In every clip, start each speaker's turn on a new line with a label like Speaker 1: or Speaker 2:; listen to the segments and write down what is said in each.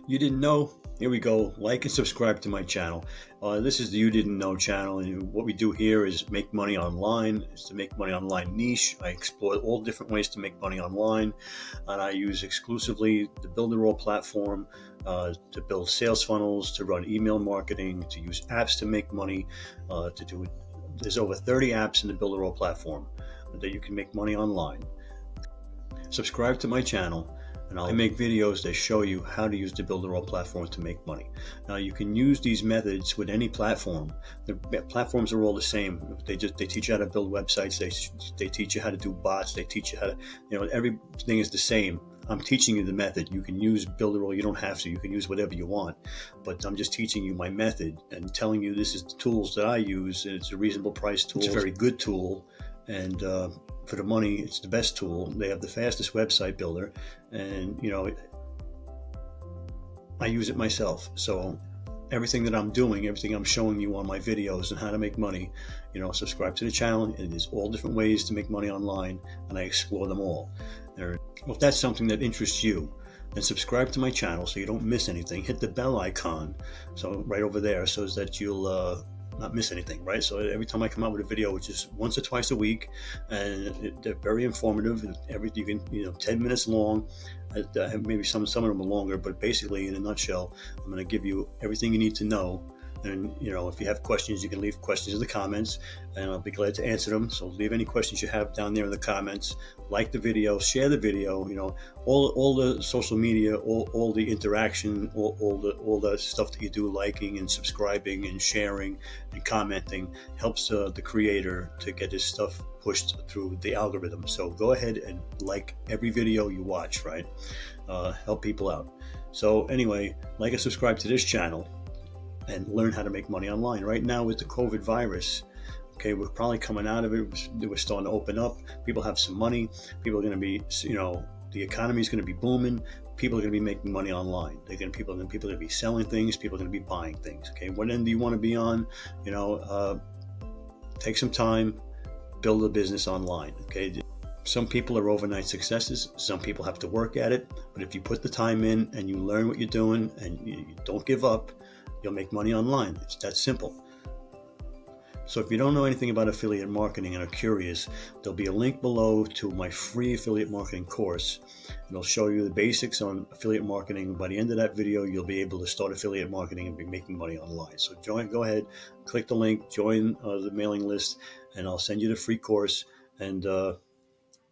Speaker 1: You didn't know? Here we go. Like and subscribe to my channel. This is the You Didn't Know channel, and what we do here is make money online. It's to make money online niche. I explore all different ways to make money online, and I use exclusively the Builderall platform to build sales funnels, to run email marketing, to use apps to make money, to do it. There's over 30 apps in the Builderall platform that you can make money online. Subscribe to my channel, and I make videos that show you how to use the Builderall platform to make money. Now, you can use these methods with any platform. The platforms are all the same. They teach you how to build websites. They teach you how to do bots. They teach you how to, everything is the same. I'm teaching you the method. You can use Builderall. You don't have to. You can use whatever you want. But I'm just teaching you my method and telling you this is the tools that I use. And it's a reasonable price tool. It's a very good tool. And for the money, it's the best tool. They have the fastest website builder, and I use it myself. So everything that I'm doing, everything I'm showing you on my videos and how to make money, subscribe to the channel. It is all different ways to make money online, and I explore them all. Well, if that's something that interests you, then subscribe to my channel so you don't miss anything. Hit the bell icon, so right over there, so that you'll not miss anything, right? So every time I come out with a video, which is once or twice a week, and they're very informative. You can 10 minutes long. Maybe some of them are longer, but basically, in a nutshell, I'm going to give you everything you need to know. And if you have questions, you can leave questions in the comments, and I'll be glad to answer them. So leave any questions you have down there in the comments. Like the video, share the video. All the social media, all the interaction, all the stuff that you do, liking and subscribing and sharing and commenting, helps the creator to get his stuff pushed through the algorithm. So go ahead and like every video you watch, right? Help people out. So anyway, like and subscribe to this channel, and learn how to make money online. Right now with the COVID virus, okay, we're probably coming out of it. We're starting to open up. People have some money. People are going to be, the economy is going to be booming. People are going to be making money online. People are going to be selling things. People are going to be buying things. Okay, what end do you want to be on? Take some time, build a business online. Okay. Some people are overnight successes. Some people have to work at it. But if you put the time in and you learn what you're doing and you don't give up, you'll make money online. It's that simple. So if you don't know anything about affiliate marketing and are curious, there'll be a link below to my free affiliate marketing course. It'll show you the basics on affiliate marketing. By the end of that video, you'll be able to start affiliate marketing and be making money online. So go ahead, click the link, join the mailing list, and I'll send you the free course, and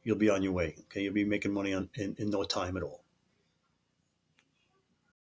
Speaker 1: you'll be on your way. Okay, you'll be making money in no time at all.